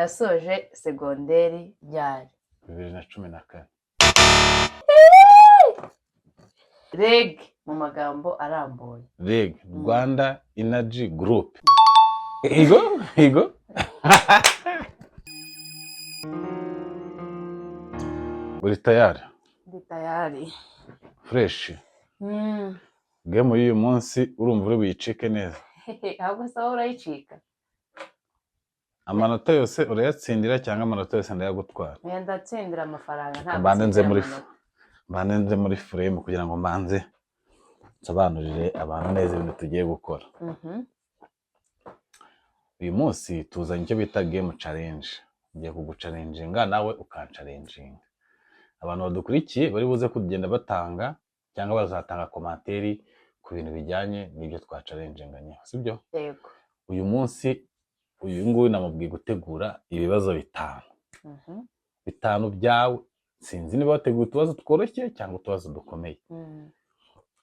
ndasoje segonderi ryari 2014. REG mu magambo arambuye. REG, Rwanda Energy Group. Higo uri tayari? Ndi tayari. Fresh. Game y'uyu munsi urumva uri buyicike neza? Ahubwo sawa urayicika. Amanota yose urayatsindira cyangwa amanota yose ndayagutwara? Ndatsindira amafaranga nta. Mbanze muri frame kugira ngo mbanze nsobanurire abantu neza ibintu tugiye gukora. Uyu munsi tuzanye icyo bita game challenge. Ngiye kuguchallenginga nawe ukanchallenging. Abantu badukurikiye bari buze kugenda batanga cyangwa bazatanga komanteri ku bintu bijyanye n'ibyo twachallenginganye, sibyo? Yego. Uyu munsi uyu nguyu namubwiye gutegura ibibazo bitanu. Bitanu byawe sinzi niba wateguye utubazo tworoshye cyangwa utubazo dukomeye.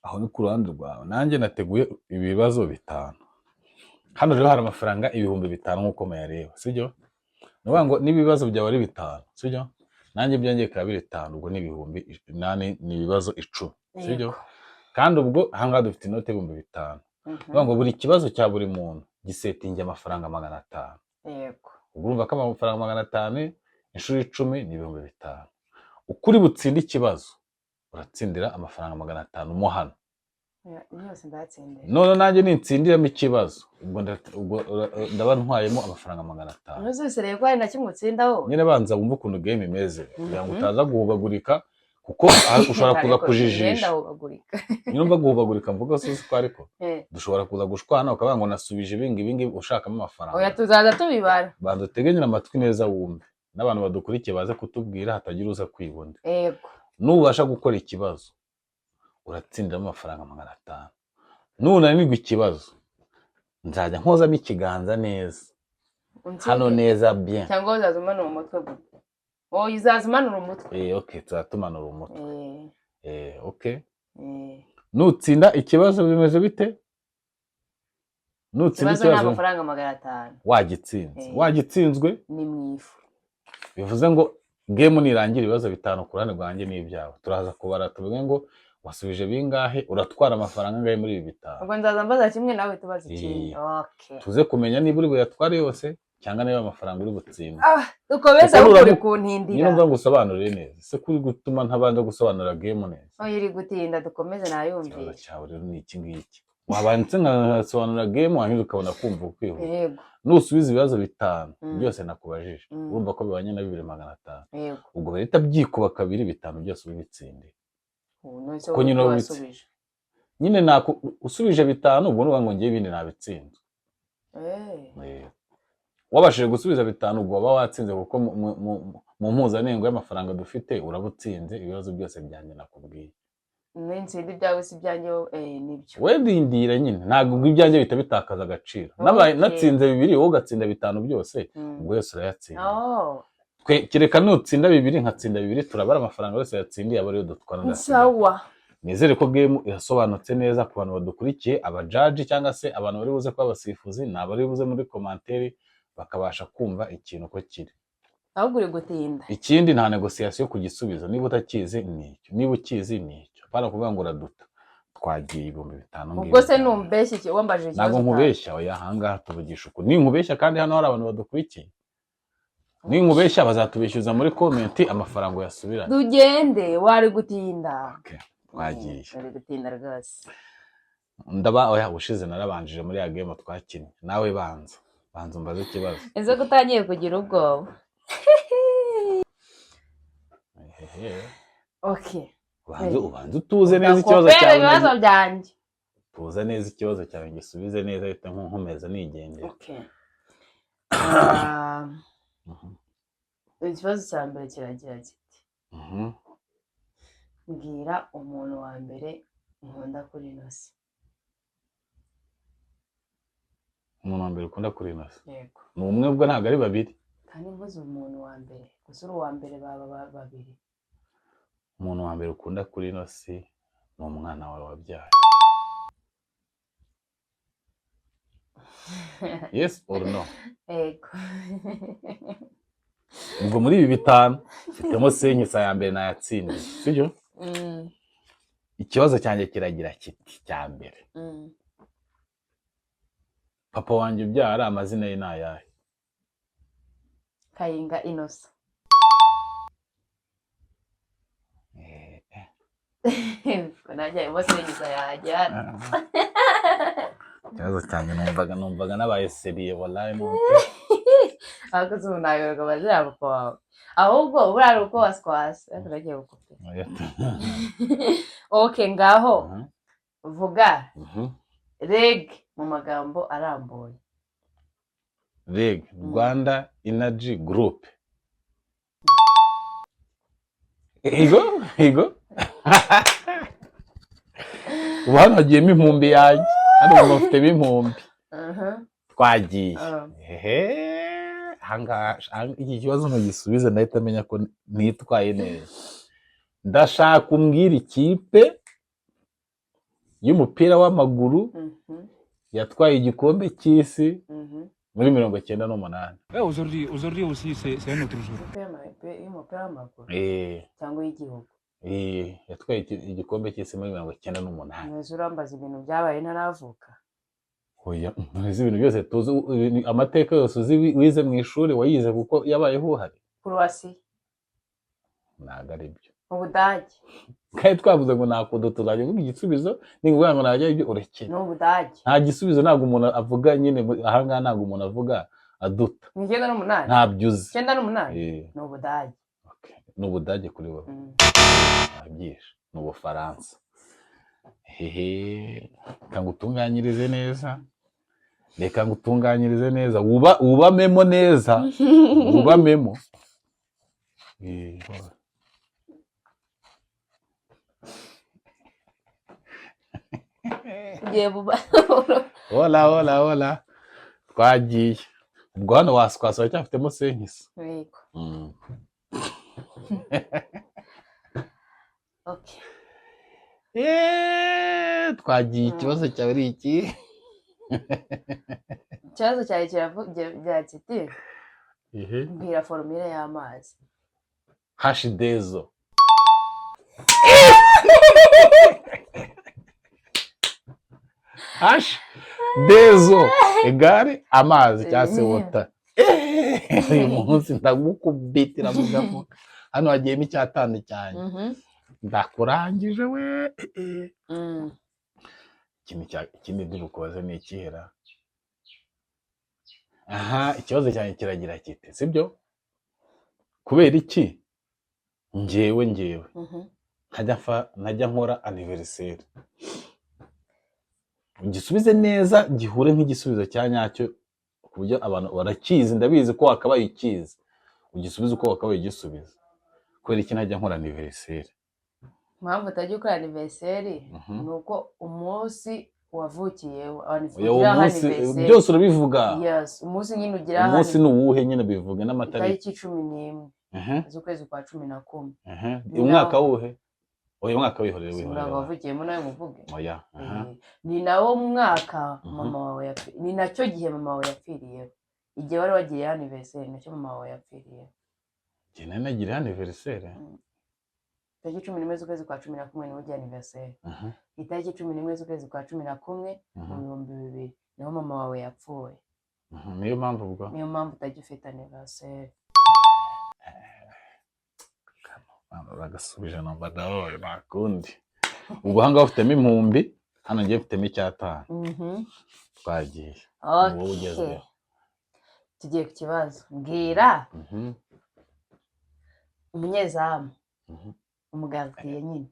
Aho ni ku ruhande rwawe. Nanjye nateguye ibibazo bitanu. Hano rero hari amafaranga 5,000 nk'uko muyareba, sibyo? Nuvuga ngo n'ibibazo byawe ari bitanu, sibyo? Nanjye byongeye kabiri 5 ubwo ni 8,000 ni ibibazo 10, sibyo? Kandi ubwo hanga dufite inote 5,000. Nuvuga ngo buri kibazo cya buri muntu gisetinge amafaranga 500. Yego. Urumva ko amafaranga 500 inshuro 10 ni 5,000. Ukuri butsinde ikibazo uratsindira amafaranga 500 mo hano. Yose ndatsindira. None nanjye nintsindiramo ikibazo ubwo ndaba ntwayemo amafaranga 500. Ntuzisere ko ari na kimwe utsindaho. Nyine banza wumva ukuntu game imeze kugira ngo utaza guhubagurika kuko ushobora kuza kujijisha. Nyumva guhubagurika mvuga se ko ariko dushobora kuza gushwana ukavuga ngo nasubije ibingi ushakamo amafaranga. Oya tuzaza tubibara. Banza tegenyira amatwi neza wumve. N'abantu badukurikiye baze kutubwira hatagira uza kwibonda. Yego. Nubasha gukora ikibazo uratsindira amafaranga 500. Nunanirwa ikibazo nzajya nkozamo ikiganza neza. Hano neza bien. Cyangwa uzazumanura umutwe gute? Uzazumanura umutwe. Okay, tuzatumanura umutwe. Okay. Nutsinda ikibazo bimeze bite? Nutsinda ikibazo n'amafaranga 500. Wagitsinze. Wagitsinzwe ni mwifu. Bivuze ngo game nirangira ibibazo 5 kurane rwanjye n'ibyawe. Turaza kubara tuvuge ngo wasubije bingahe uratwara amafaranga ngahe muri ibi 5. Ubwo ndaza mbaza kimwe nawe tubaza ikindi. Okay. Tuze kumenya niba uri buyatware yose cyangwa niba amafaranga uri butsinda. Dukomeza uri kuntindira. Niyo mva gusobanurire neza. Se kuri gutuma ntabanda gusobanura game neza. Iri gutinda dukomeze nayumviye. Cyawe rero ni iki ngiki. Wabanze nkasobanura game wanyuze ukabona kumva ukwiho. Yego. Nusubiza ibibazo 5 byose nakubajije. Urumva ko bibanye na 2,500. Yego. Ubwo bahita byikuba kabiri 5 byose ubitsinde. Ko nyine wasubije. Nyine nako usubije 5 ubwo nuba ngo ngiye ibindi nabitsinze. Wabashije gusubiza 5 ubwo baba watsinze kuko mu mpuzanengo y'amafaranga dufite urabutsinze ibibazo byose byanjye nakubwiye. N'insindi byawe si byanjye nibyo. Wendindira nyine ntago ibyanjye bita bitakaza agaciro. Nabaye natsinze 2 wowe gatsinda 5 byose ubwo yose urayatsinda. Kereka nutsinda 2 nkatsinda 2 turabara amafaranga yose yatsindiye aba ariyo dutwara. Sawa. Nizere ko game irasobanutse neza ku bantu badukurikiye abajaji cyangwa se abantu bari buze kwa basifuzi nabari buze muri komanteri bakabasha kumva ikintu ko kiri. Ahubwo uri gutinda. Ikindi nta negociation ku gisubizo niba utakizi nicyo niba ukizi nicyo para kuvuga ngo uraduta twagiye 5,000 ngiye. Ubwo se numbeshye iki wambajije ikibazo. Nago nkubeshya oya hanga tuvugisha uko ni nkubeshya kandi hano hari abantu badukurikiye. Ni nkubeshya bazatubeshyuza muri comment amafaranga yasubirana. Tugende wari gutinda. Okay. Wagiye. Wari gutinda rwose. Ndaba oya ushize narabanjije muri ya game twakinnye. Nawe banza umbaze ikibazo. Ese gutangiye kugira ubwoba. Okay. Ubanze utuze neza ikibazo cyawe. Ibibazo byanjye. Tuza neza ikibazo cyawe ngisubize neza ahita nkomeza nigendera. Okay. Ikibazo cya mbere kiragira kiti. Mbwira umuntu wa mbere nkunda kuri Nosi. Umuntu wa mbere ukunda kuri Nosi? Yego. Ni umwe ubwo ntabwo ari babiri. Kandi mvuze umuntu wa mbere. Gusa uwa mbere baba babiri. Umuntu wa mbere ukunda kuri Nosi ni umwana wawe wabyaye. Yes or no? Ego. Ubwo muri ibi bitanu mfitemo senkisa ya mbere nayatsindiye, sibyo? Ikibazo cyanjye kiragira kiti cya mbere. Papa wanjye ubyara amazina ye nayahe? Kayinga Innocent. Najya bose senkisa yajyana. Ikibazo cyanjye numvaga nabaye seriye wallahi nuko. Akazi unayoga bazira papa wawe. Ahubwo burari uko waskwase ataragiye gukope. Okay ngaho. Vuga. REG mu magambo arambuye. REG, Rwanda Energy Group. Ego. Ubu hano hagiyemo impumbi yanjye. Hano ubu bafitemo impumbi. Twagiye. Iki kibazo ntugisubize ndahita menya ko nitwaye neza. Ndashaka umbwira ikipe y'umupira w'amaguru yatwaye igikombe cy'isi muri 98. Aujourd'hui aussi c'est un autre jour. Y'umupira w'amaguru cyangwa y'igihugu. Yatwaye igikombe cy'isi muri 98. Neza urambaza ibintu byabaye ntaravuka. Oya, nzi ibintu byose tuzi, amateka yose uzi wize mu ishuri wayize kuko yabayeho uhari. Croatie. Ntago ari byo. Ubudage. Kandi twavuze ngo nakudo tuzajya vuga igisubizo ninguvuga ngo najya ibyo urekeye. No Ubudage. Nta gisubizo ntago umuntu avuga nyine ahanga ntago umuntu avuga aduta. Ni 98. Ntabyo uzi. 98. No Ubudage. Okay. No Ubudage kuri wowe. Abyisha. No Bufaransa. Reka ngutunganyirize neza. Reka ngutunganyirize neza. Ubamemo neza. Ubamemo. Hola. Twagiye. Ubwo hano waskwasa cyafitemo senkisa. Yego. Okay. Twagiye ikibazo cyawe ari iki? Ikibazo cyawe kiravuga kiti. Mbwira formule y'amazi. H2O. H2O egare amazi cyangwa se water. Uyu munsi ndagukubitira mu gafuka. Hano hagiyemo icyatanu cyane. Ndakurangije we. Ikindi ndibukoze ni ikihera. Ikibazo cyane kiragira kiti, sibyo? Kubera iki? Njyewe. Najya nkora anniversaire. Igisubize neza gihure nk'igisubizo cya nyacyo kuburyo abantu barakizi, ndabizi ko wakabaye ikizi. Ugisubize uko wakabaye igisubizo. Kubera iki najya nkora anniversaire? Mpamvu utajya ukora anniversaire nuko umunsi wavukiyeho anniversaire byose urabivuga. Yes, umunsi nyine ugira hano. Umunsi nuwuhe nyine bivuga n'amatariki. Tariki 11 z'ukwezi kwa 11. Umwaka wuhe? Oya mwaka wihorere. Umwaka wavukiyemo nawe muvuge. Oya. Ni nawo mwaka mama wawe ni nacyo gihe mama wawe yapfiriye. Igihe wari wagiye anniversaire nacyo mama wawe yapfiriye. Jye nagiye anniversaire. Tariki 11 z'ukwezi kwa 11 niwo gihe anniversaire. Itariki 11 z'ukwezi kwa 11 mu 2000 niho mama wawe yapfuye. Niyo mpamvu ubwo. Niyo mpamvu utajya ufite anniversaire. Bagasubije numva dawe nakundi. Ubwo hanga ufitemo impumbi, hano ngiye mfitemo icyatanu. Twagiye. Okay. Tugiye ku kibazo. Mbwira. Umunyezamu. Umugardien nyine.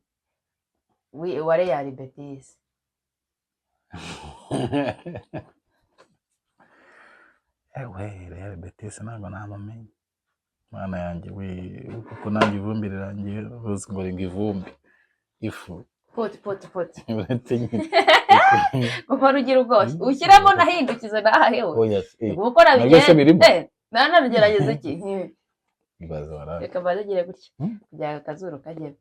Wa Real Betis. Real Betis ntabwo namamenye. Mwana yanjye kuko nanjye ivumbi rirangiye uzi ngo ringa ivumbi. Ifu. Poti. Uretse nyine. Kuko rugira ubwose. Ushyiramo nahindukiza nahewe. Oya. Gukora bigende. Nanagerageza iki? Ibazo wara. Reka bazagire gutya. Kugira akazuru kagere.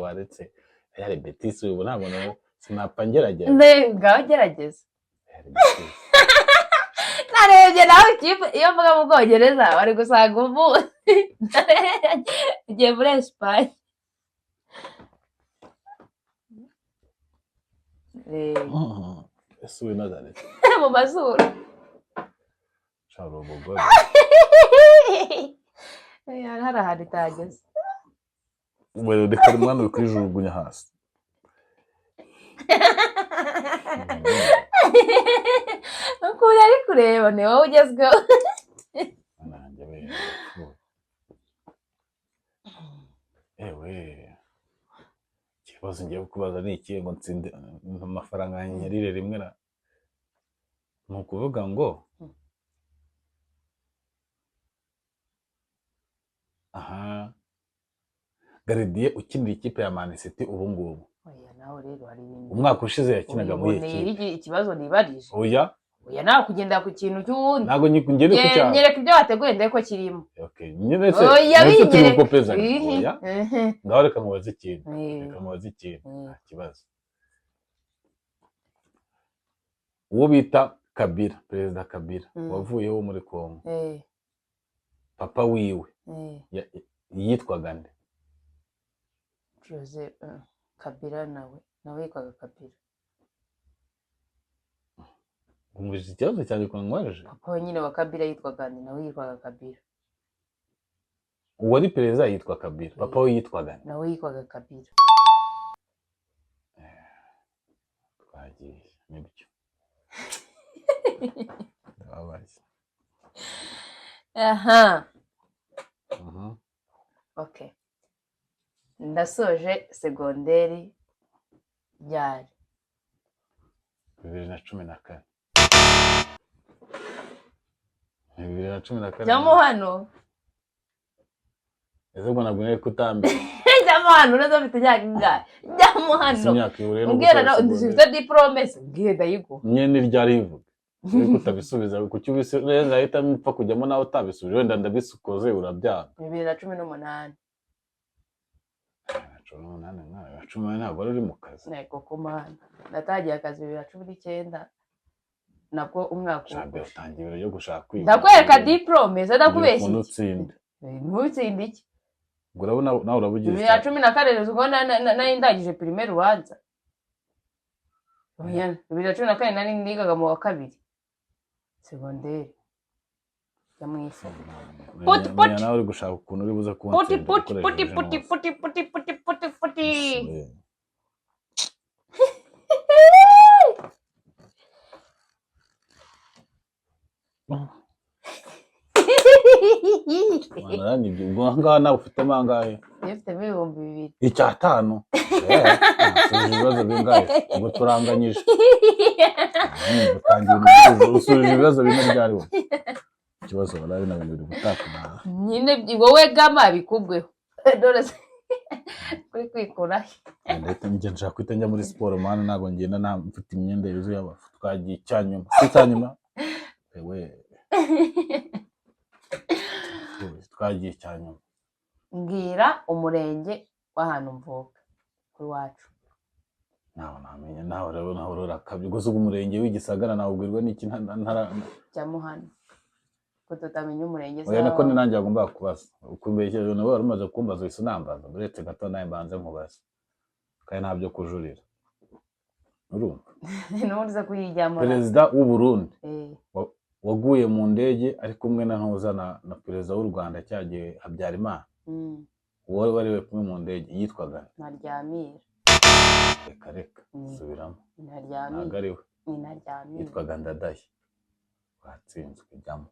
Waretse. Real Betis ubu ntabwo sinapfa ngerageza. Ngaho gerageza. narebye nawe ikipe iyo mvuga mu Bwongereza bari gusanga umunsi ugiye muri Esipanye. ese uyu Nazareth mu mazuru sharo umugore hari ahantu itageze. wewe reka umwana uri kwijugunya hasi. ukuri ari kureba ni wowe ugezweho. nanjye we ewe ikibazo ngiye kukubaza ni iki ngo nsinde amafaranga nyarire rimwe na ni ukuvuga ngo aha Garidiye ukinira ikipe ya Man City ubu ngubu. Oya nawe rero hari ibintu Umwaka ushize yakinaga muri iki. Ni ikibazo nibarije. Oya nawe kugenda ku kintu cy'uwundi. Ntago ngende ku cyaro. Nyereka ibyo wateguye ndeko kirimo. Okay. Nyine se. Oya binyereka. Oya. Ngaho reka mubaze ikintu. Reka mubaze ikintu. Nta kibazo. Uwo bita Kabila, Perezida Kabila, wavuyeho muri Kongo. Papa wiwe. Yitwaga nde? Jose Kabila nawe yitwaga Kabila. Umujije ikibazo cyane kwa ngwaje. Papa nyine wa Kabila yitwaga nde? Nawe yitwaga Kabila. Uwari perezida yitwa Kabila, papa we yitwaga nde? Nawe yitwaga Kabila. Twagiye nibyo. Abazi. Aha. Okay. Ndasoje segonderi ryari 2014. 2014. Jamo hano. Ese ubwo nabwo nari kutambi. Jamo hano nazo bitujyana ingahe. Jamo hano. Ubwira na ndifite diplome ngiye dayigo. Nyene ryari ivuga. Ariko utabisubiza kuki ubisubira ahita mpfa kujyamo nawe utabisubije wenda ndabisukoze urabyanga. 2018. 2018 ntabwo ari mu kazi. Nego kumana. Natagiye akazi 2019. Nabwo umwaka Shabe utangiye ibiro yo gushaka kwiga. Ndakwereka diplome ndakubeshye. Ntutsinde. Ntutsinde iki? Urabona nawe urabugize. 2014 ubwo na indagije primaire ubanza. Oya 2014 nari nigaga mu wa kabiri. Segonderi. Yamwise. Put. Nawe uri gushaka ukuntu uri buza kubona. Put. Manarani ibyo ngaha nawe ufite mangahe? Nifite 2,000. Icyatanu. Ibibazo bingahe? Ngo turanganyije. Utangiye ibibazo bimwe byari wo. Ikibazo barabi na bintu gutaka. Nyine wowe gama bikubweho. Dore kuri kwikura. Ndetse njye nshaka kwita njya muri sport mana nago ngenda na mfite imyenda yuzuye abafu twagiye cyanyuma. Cyanyuma. Ewe. Twagiye cyanyuma. Mbwira umurenge w'ahantu mvuka kuri wacu. Naho namenye naho urabona kabyo gusa umurenge w'igisagara naho ubwirwa n'iki ntara cyamo hano. Kututamenya umurenge sawa. Oya nako ni nanjye agomba kubaza. Ukumbesheje nawe warumaze kumbaza wese nambaza buretse gato naye mbanze nkubaza. Kandi ntabyo kujurira. Urumva? N'ubuze kuyijyamo. Perezida w'u Burundi. Waguye mu ndege ari kumwe na ntuza na perezida w'u Rwanda cyagiye Habyarimana. Wowe bari we kumwe mu ndege yitwaga Ntaryamira. Reka subiramo. Ntaryamira. Nagariwe. Ntaryamira. Yitwaga Ndadaye. Watsinzwe jyamo.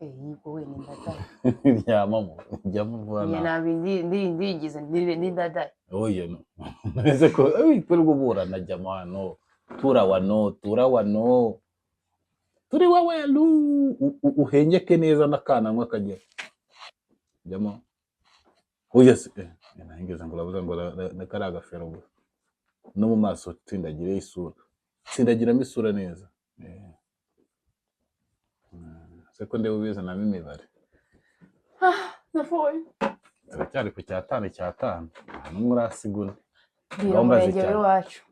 Yego we ni Ndadaye. Ryamamo jyamo vuba na. Yana ndigize ni Ndadaye. Oya no. Neze ko kwirwa uburana jyamo hano. Tura wano. Turi wawe uhengeke neza nakanamwe kagera. Jyamo. Oya se nahingeze ngo urabuza ngo nakaraga fero gusa. No mu maso tsindagire isura. Tsindagiramo isura neza. Seko ndewe ubiza na mimibare. Nafoye. Turacyari ku cyatanu. N'umwe urasiguna. Umurenge wacu.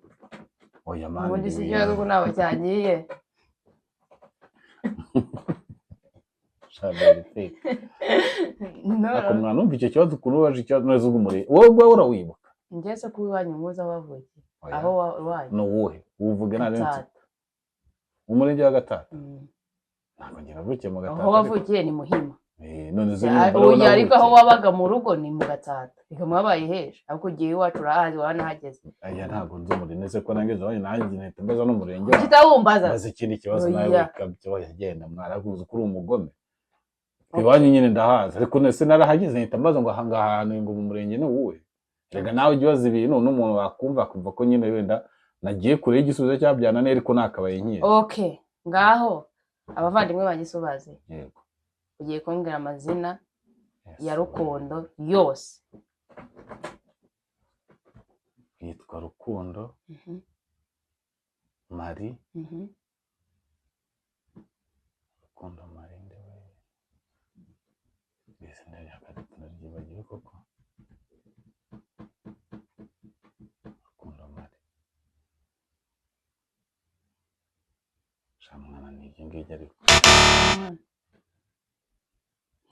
oya mani ubundi si ikibazo ko ntawe cyagiye shabari pe no ako mwana umva icyo kibazo ukuntu waje ikibazo neza ugumure wowe urawibuka njye se ko iwanyu muza wavukiye Oya. aho iwanyu no wowe uvuge nari nzi Gatsata. umurenge wa Gatata Mm. ntabwo ngira vukiye mu Gatata aho wavukiye ni Muhima none zo oya ariko aho wabaga mu rugo ni mu Gatsata reka mwabaye hejuru ariko ugiye iwacu urahazi wanahageze aya ntabwo nzi umurenge nese ko nangeze wanyu nanjye nahita mbaza n'umurenge kitawumbaza maze ikindi kibazo nawe Oya. wikabyo yagenda mwaraguze kuri umugome iwanyu nyine ndahazi ariko nese narahageze nahita mbaza ngo ahangaha hantu ngo mu murenge ni uwe rega nawe ujye ubaza ibintu n'umuntu wakumva akumva ko nyine wenda nagiye kure y'igisubizo cyabyana ne ariko nakabaye nkiye okay ngaho abavandimwe bagisubaze yego ugiye kumbwira amazina ya Rukundo yose yitwa Rukundo Marie Rukundo Marie ndewe mbese ndari gatatu naryibagiwe koko Rukundo Marie shamwana nijye ngijye ariko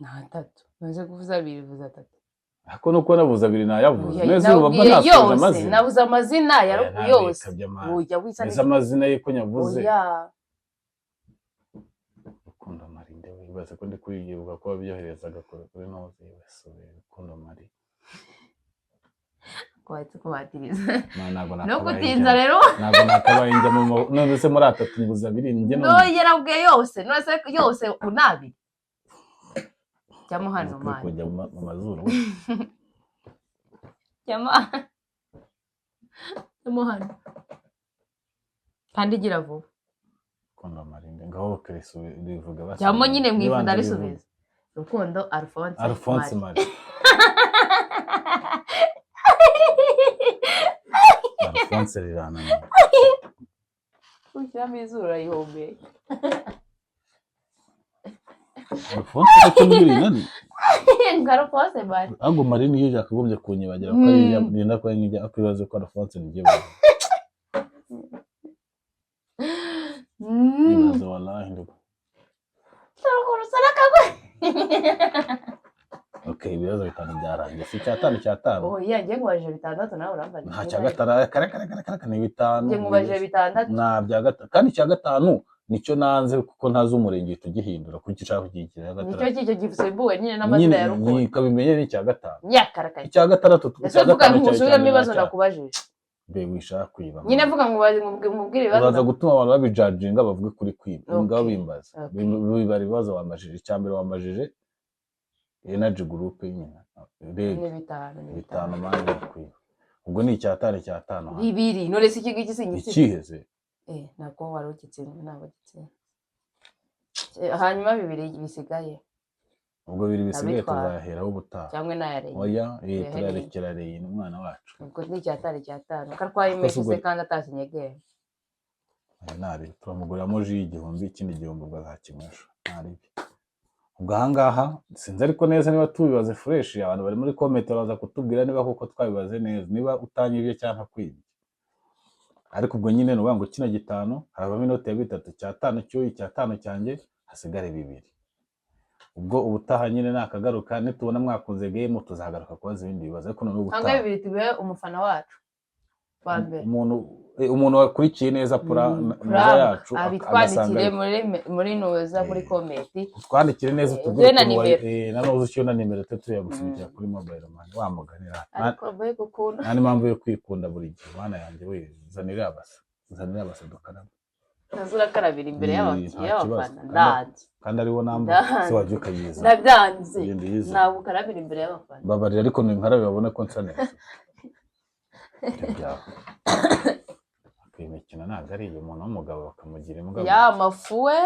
natatu maze kuvuza abiri vuza atatu ako nuko navuze abiri nayavuze Oya, neza urumva nabwiye nasoje yose amazina nabuze amazina ya Oya, Rukundo yose ntabikabye amana. ujya wisa neza amazina ye ko nyavuze oya Rukundo Marie ndewe bibaze ko ndi kuriyibuka ko babyoherezaga kuri noze yibasuye Rukundo Marie kwatse kubatiriza ntabwo no nakabaye kutinza rero ntabwo nakabaye njya mu none se muri atatu mbuza abiri njye no yarabwiye yose nose yose unabiri cyamo hano mani kujya mu mazuru cyamo hano kandi gira vuba Rukundo Marie ngaho Kristo bivuga basa cyamo nyine mwifuza risubiza Rukundo Alphonse Marie Alphonse rirana ushyiramo izuru arayihombeye Alphonse ko mbiri nani ngo Alphonse Marie ahubwo Marie niyo yakagombye kunyibagira ko ari yenda ko nkijya akwibaza ko Alphonse nigiye nibaza wallahi ndiko okay ibibazo bitanu byarangiye si cyatanu oya njye ngubajije bitandatu nawe urambaza nta cya gatanu kare ni bitanu njye ngubajije bitandatu nta bya gatanu kandi cya gatanu nicyo nanze kuko ntazi umurenge tugihindura kuko icyo kugigira gatanu nicyo gisembuwe nyine n'amazina ya Rukundo nyine kabimenye ni cya gatanu nyakarakanye icya gatandatu ese vuga ngo usubiremo ibibazo nakubajije be wishaka kwiba nyine vuga ngo mubwire ibibazo baza gutuma abantu babijajinga bavuge kuri kwiba Okay. ngabo bimbaza Okay. bibara ibibazo wamajije icyambere wamajije energy group nyine ni bitanu mani kwiba ubwo ni icyatanu bibiri none se iki ngiki singitse ikiheze ntabwo wari ugitsinze ntabwo gitsinze hanyuma bibiri bisigaye ubwo biri bisigaye Abitwara. tuzaheraho ubutaha cyangwa n'ayarenge oya turarekera reye ni umwana wacu ubwo ni icyatanu karwaye imeshe se kandi atakinyegera nari turamuguriramo ji y'igihumbi ikindi gihumbi ubwo azakinywesha naribi ubwo ahangaha sinzi ariko neza niba tubibaze fresh abantu bari muri comment baraza kutubwira niba koko twabibaze neza niba utanyibye cyangwa kwibye ariko ubwo nyine nuvuga ngo kino gitanu havamo inoti ya bitatu cyatanu cyuyi cyatanu cyanjye hasigare bibiri ubwo ubutaha nyine nakagaruka nitubona mwakunze game tuzagaruka kubaza ibindi bibazo ariko none ubutaha anga bibiri tibe umufana wacu wa mbere umuntu wakurikiye neza pura yacu abitwandikire muri noza muri comment twandikire neza utubwire na nanoze ucyo na nimero tuyagusubikira kuri mobile money wamuganira ariko boye gukunda nani mpamvu yo kwikunda buri gihe bana yanjye we zanira abasa dukaraba nazura karabira imbere y'abafana ndanze kandi ariwo namba se wajye ukayiza ndabyanze ntabwo karabira imbere y'abafana babarira ariko ni nkarabe babone ko nsa neza akimikina ntabwo ari umuntu w'umugabo bakamugira imbwa ya mafuwe